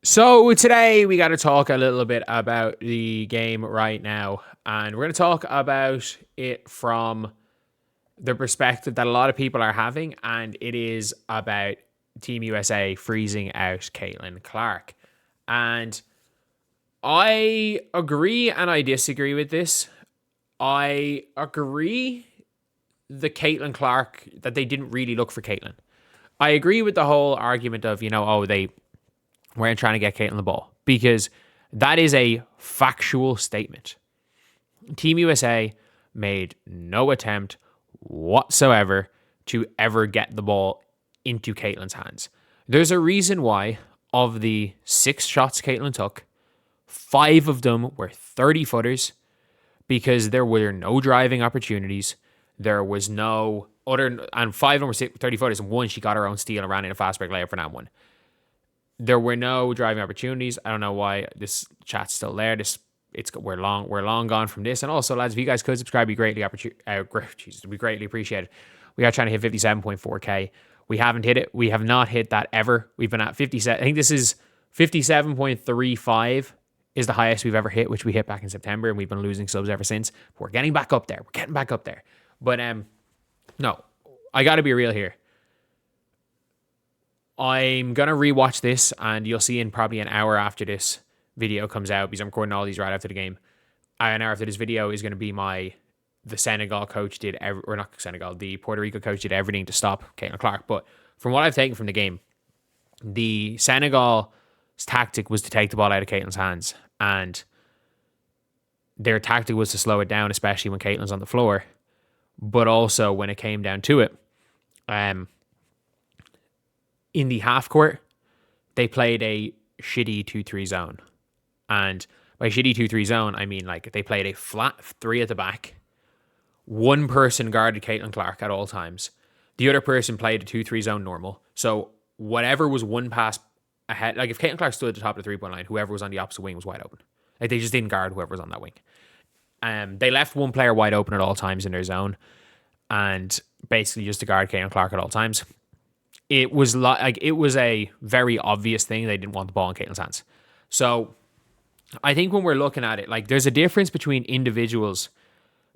So today we got to talk a little bit about the game right now, and we're going to talk about it from the perspective that a lot of people are having, and it is about Team USA freezing out Caitlin Clark. And I agree and I disagree with this. I agree the Caitlin Clark that they didn't really look for Caitlin. I agree with the whole argument of, they weren't trying to get Caitlin the ball because that is a factual statement. Team USA made no attempt whatsoever to ever get the ball into Caitlin's hands. There's a reason why of the 6 shots Caitlin took, 5 of them were 30 footers because there were no driving opportunities. There was no other, and 5 of them were 30 footers, and 1 she got her own steal and ran in a fast break layup for that one. There were no driving opportunities. I don't know why this chat's still there. We're long gone from this. And also, lads, if you guys could subscribe, be greatly appreciated. We are trying to hit 57.4k. We haven't hit it. We have not hit that ever. We've been at 57. I think this is 57.35 is the highest we've ever hit, which we hit back in September, and we've been losing subs ever since. We're getting back up there. But no, I got to be real here. I'm going to rewatch this, and you'll see in probably an hour after this video comes out, because I'm recording all these right after the game. An hour after this video is going to be the Senegal coach the Puerto Rico coach did everything to stop Caitlin Clark. But from what I've taken from the game, the Senegal's tactic was to take the ball out of Caitlin's hands, and their tactic was to slow it down, especially when Caitlin's on the floor. But also when it came down to it, in the half court, they played a shitty 2-3 zone. And by shitty 2-3 zone, I mean they played a flat 3 at the back. One person guarded Caitlin Clark at all times. The other person played a 2-3 zone normal. So whatever was one pass ahead, if Caitlin Clark stood at the top of the 3-point line, whoever was on the opposite wing was wide open. They just didn't guard whoever was on that wing. They left one player wide open at all times in their zone, and basically just to guard Caitlin Clark at all times. It was it was a very obvious thing. They didn't want the ball in Caitlin's hands. So I think when we're looking at it, there's a difference between individuals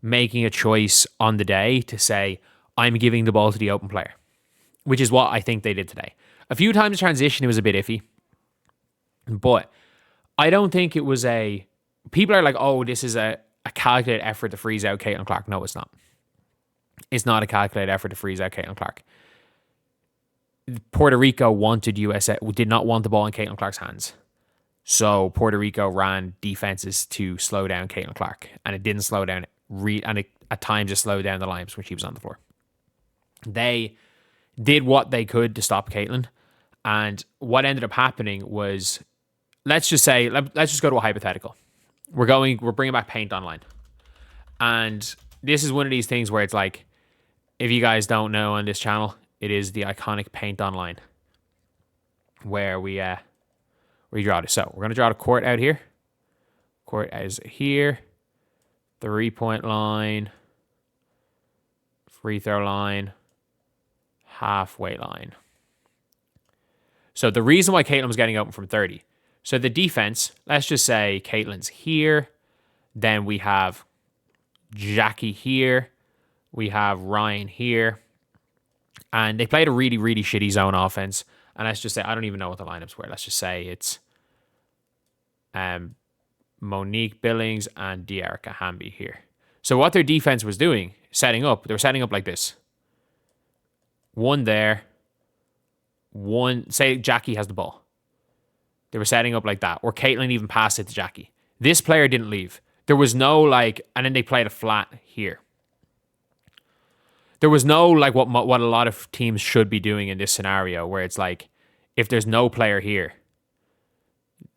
making a choice on the day to say, I'm giving the ball to the open player, which is what I think they did today. A few times transition, it was a bit iffy, but I don't think it was people are like, oh, this is a calculated effort to freeze out Caitlin Clark. No, it's not. It's not a calculated effort to freeze out Caitlin Clark. Puerto Rico did not want the ball in Caitlin Clark's hands. So Puerto Rico ran defenses to slow down Caitlin Clark, and it didn't slow down. At times it slowed down the lines when she was on the floor. They did what they could to stop Caitlin, and what ended up happening was, let's just go to a hypothetical. We're bringing back paint online, and this is one of these things where it's if you guys don't know on this channel, it is the iconic paint online where we draw this. So we're going to draw the court out here. Court is here. 3-point line. Free throw line. Halfway line. So the reason why Caitlin was getting open from 30. So the defense, let's just say Caitlin's here. Then we have Jackie here. We have Ryan here. And they played a really, really shitty zone offense. And let's just say, I don't even know what the lineups were. Let's just say it's Monique Billings and De'Erica Hamby here. So what their defense was doing, they were setting up like this. One there. One, say Jackie has the ball. They were setting up like that. Or Caitlin even passed it to Jackie. This player didn't leave. There was no and then they played a flat here. There was no what a lot of teams should be doing in this scenario, where it's if there's no player here,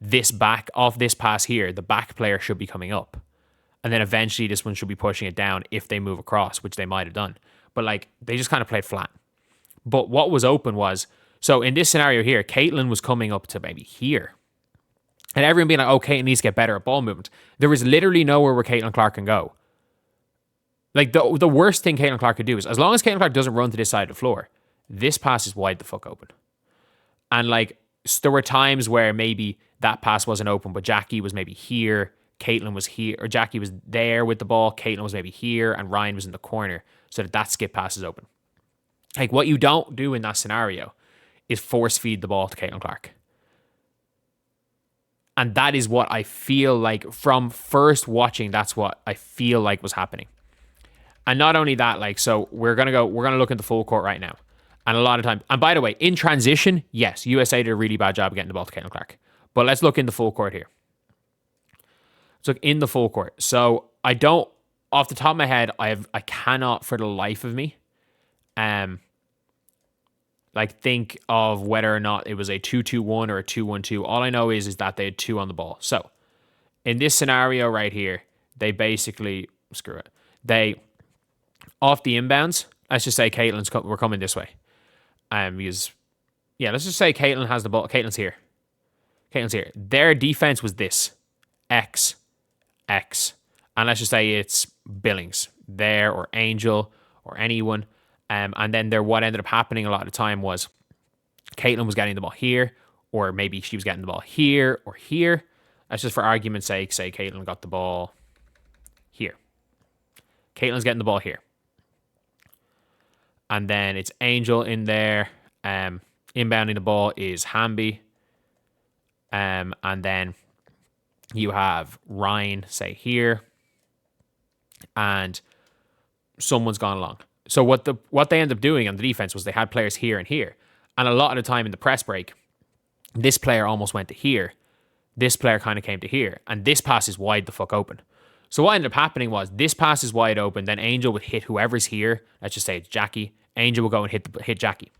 this back off this pass here, the back player should be coming up, and then eventually this one should be pushing it down if they move across, which they might have done. But they just kind of played flat. But what was open was, so in this scenario here, Caitlin was coming up to maybe here, and everyone being like, "Oh, Caitlin needs to get better at ball movement." There was literally nowhere where Caitlin Clark can go. The worst thing Caitlin Clark could do is, as long as Caitlin Clark doesn't run to this side of the floor, this pass is wide the fuck open. And there were times where maybe that pass wasn't open, but Jackie was maybe here, Caitlin was here, or Jackie was there with the ball, Caitlin was maybe here, and Ryan was in the corner, so that skip pass is open. Like, what you don't do in that scenario is force feed the ball to Caitlin Clark. And that is what I feel like from first watching, that's what I feel like was happening. And not only that, like, so we're going to look at the full court right now. And a lot of time, and by the way, in transition, yes, USA did a really bad job of getting the ball to Caitlin Clark. But let's look in the full court here. Let's look in the full court. So I don't, off the top of my head, I cannot for the life of me, like think of whether or not it was a 2-2-1 or a 2-1-2. All I know is that they had 2 on the ball. So in this scenario right here, they basically, screw it. They, off the inbounds, let's just say we're coming this way. Because, yeah, let's just say Caitlin has the ball. Caitlin's here. Their defense was this. X. And let's just say it's Billings there, or Angel, or anyone. And then what ended up happening a lot of the time was Caitlin was getting the ball here, or maybe she was getting the ball here or here. That's just for argument's sake, say Caitlin got the ball here. Caitlin's getting the ball here. And then it's Angel in there. Inbounding the ball is Hamby. And then you have Ryan, say, here. And someone's gone along. So what they ended up doing on the defense was they had players here and here. And a lot of the time in the press break, this player almost went to here. This player kind of came to here. And this pass is wide the fuck open. So what ended up happening was this pass is wide open. Then Angel would hit whoever's here. Let's just say it's Jackie. Angel will go and hit Jackie.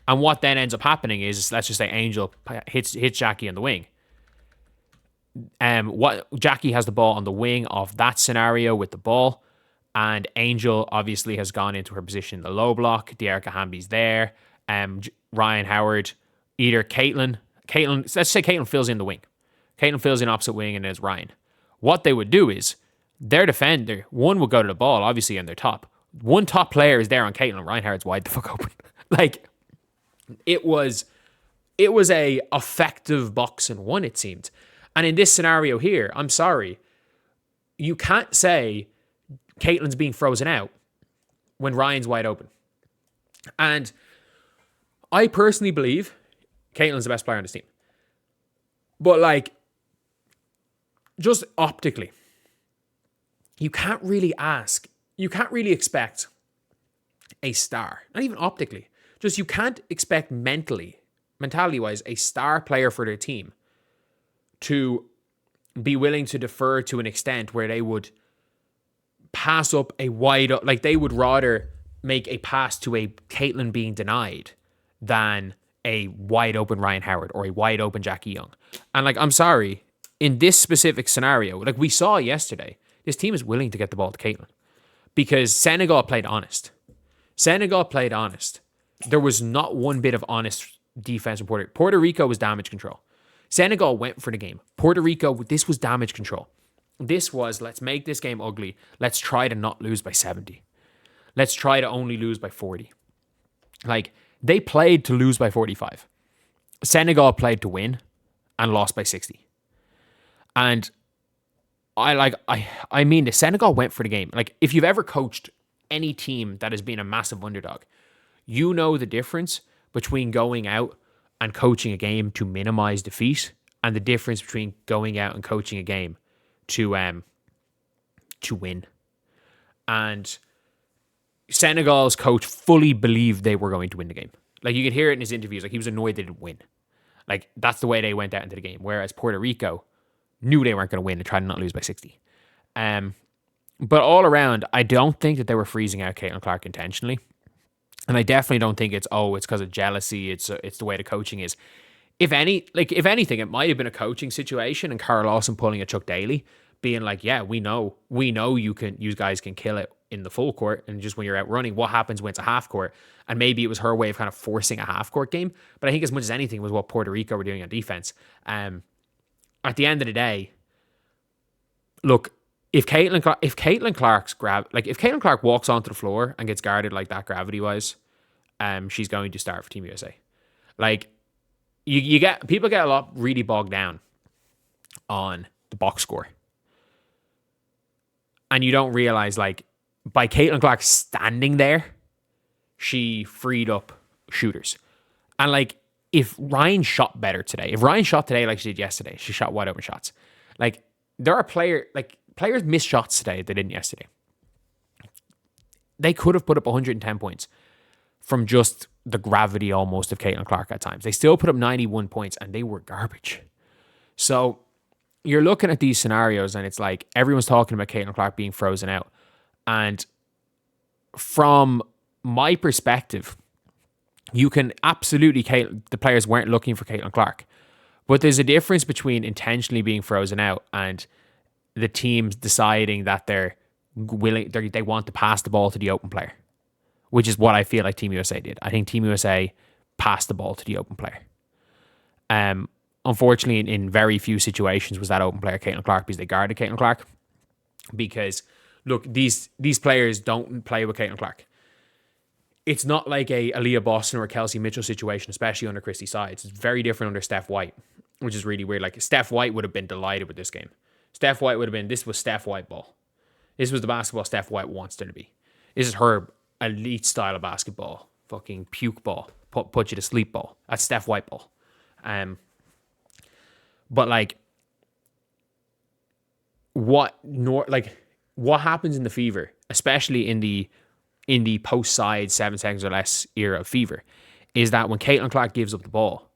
And what then ends up happening is, let's just say Angel hits Jackie on the wing. Jackie has the ball on the wing of that scenario with the ball. And Angel obviously has gone into her position in the low block. Dearica Hamby's there. Ryan Howard, either Caitlin. Let's say Caitlin fills in the wing. Caitlin fills in opposite wing, and there's Ryan. What they would do is their defender, one would go to the ball, obviously, in their top. One top player is there on Caitlin. Ryan Howard's wide the fuck open. Like, it was a effective box and one, it seemed. And in this scenario here, I'm sorry, you can't say Caitlin's being frozen out when Ryan's wide open. And I personally believe Caitlin's the best player on this team. But, like, just optically, you can't really expect a star, not even optically, just you can't expect mentality-wise, a star player for their team to be willing to defer to an extent where they would pass up like they would rather make a pass to a Caitlin being denied than a wide open Ryan Howard or a wide open Jackie Young. And, like, I'm sorry, in this specific scenario, like we saw yesterday, this team is willing to get the ball to Caitlin because Senegal played honest. There was not one bit of honest defense in Puerto Rico. Puerto Rico was damage control. Senegal went for the game. Puerto Rico, this was damage control. This was, let's make this game ugly. Let's try to not lose by 70. Let's try to only lose by 40. Like, they played to lose by 45. Senegal played to win and lost by 60. And I mean, the Senegal went for the game. Like, if you've ever coached any team that has been a massive underdog, you know the difference between going out and coaching a game to minimize defeat and the difference between going out and coaching a game to win. And Senegal's coach fully believed they were going to win the game. Like, you could hear it in his interviews. Like, he was annoyed they didn't win. Like, that's the way they went out into the game. Whereas Puerto Rico knew they weren't going to win and tried to not lose by 60. But all around, I don't think that they were freezing out Caitlin Clark intentionally. And I definitely don't think it's because of jealousy. It's the way the coaching is. If anything, it might have been a coaching situation and Carl Lawson pulling a Chuck Daly, being like, yeah, we know you guys can kill it in the full court, and just when you're out running, what happens when it's a half court? And maybe it was her way of kind of forcing a half court game. But I think as much as anything was what Puerto Rico were doing on defense. At the end of the day, look, if Caitlin Clark walks onto the floor and gets guarded like that gravity wise, she's going to start for Team USA. Like, people get a lot really bogged down on the box score. And you don't realize, like, by Caitlin Clark standing there, she freed up shooters. And, like, if Ryan shot better today, like she did yesterday, she shot wide open shots. Like, there are players miss shots today they didn't yesterday. They could have put up 110 points from just the gravity almost of Caitlin Clark at times. They still put up 91 points and they were garbage. So you're looking at these scenarios and it's like everyone's talking about Caitlin Clark being frozen out. And from my perspective, you can absolutely, the players weren't looking for Caitlin Clark. But there's a difference between intentionally being frozen out and the teams deciding that they want to pass the ball to the open player, which is what I feel like Team USA did. I think Team USA passed the ball to the open player. Unfortunately, in very few situations was that open player Caitlin Clark because they guarded Caitlin Clark. Because, look, these players don't play with Caitlin Clark. It's not like a Aaliyah Boston or a Kelsey Mitchell situation, especially under Christy Sides. It's very different under Steph White, which is really weird. Like, Steph White would have been delighted with this game. Steph White would have been, this was Steph White ball. This was the basketball Steph White wants there to be. This is her elite style of basketball. Fucking puke ball. Put you to sleep ball. That's Steph White ball. But, like, what happens in the Fever, especially in the post-side 7 seconds or less era of Fever, is that when Caitlin Clark gives up the ball,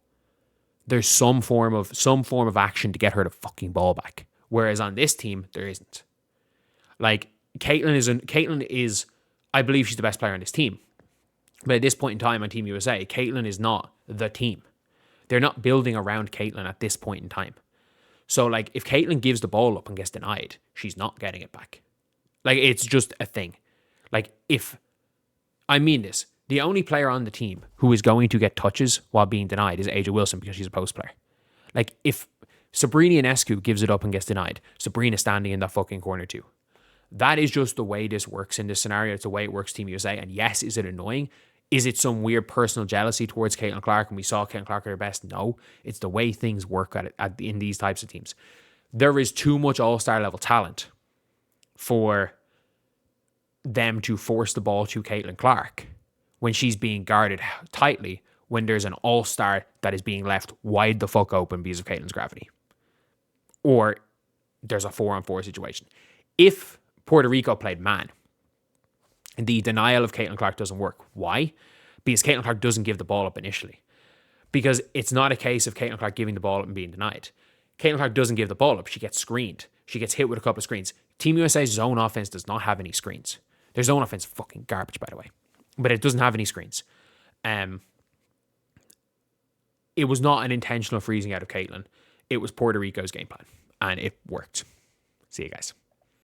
there's some form of action to get her the fucking ball back. Whereas on this team, there isn't. Like, Caitlin is, I believe she's the best player on this team. But at this point in time on Team USA, Caitlin is not the team. They're not building around Caitlin at this point in time. So, like, if Caitlin gives the ball up and gets denied, she's not getting it back. Like, it's just a thing. Like, I mean this, the only player on the team who is going to get touches while being denied is Angel Wilson because she's a post player. Like, if Sabrina Ionescu gives it up and gets denied, Sabrina's standing in that fucking corner too. That is just the way this works in this scenario. It's the way it works Team USA. And yes, is it annoying? Is it some weird personal jealousy towards Caitlin Clark and we saw Caitlin Clark at her best? No. It's the way things work in these types of teams. There is too much all-star level talent for them to force the ball to Caitlin Clark when she's being guarded tightly when there's an all-star that is being left wide the fuck open because of Caitlin's gravity. Or there's a 4-on-4 situation. If Puerto Rico played man, the denial of Caitlin Clark doesn't work. Why? Because Caitlin Clark doesn't give the ball up initially. Because it's not a case of Caitlin Clark giving the ball up and being denied. Caitlin Clark doesn't give the ball up. She gets screened. She gets hit with a couple of screens. Team USA's zone offense does not have any screens. Their zone offense is fucking garbage, by the way. But it doesn't have any screens. It was not an intentional freezing out of Caitlin. It was Puerto Rico's game plan. And it worked. See you guys.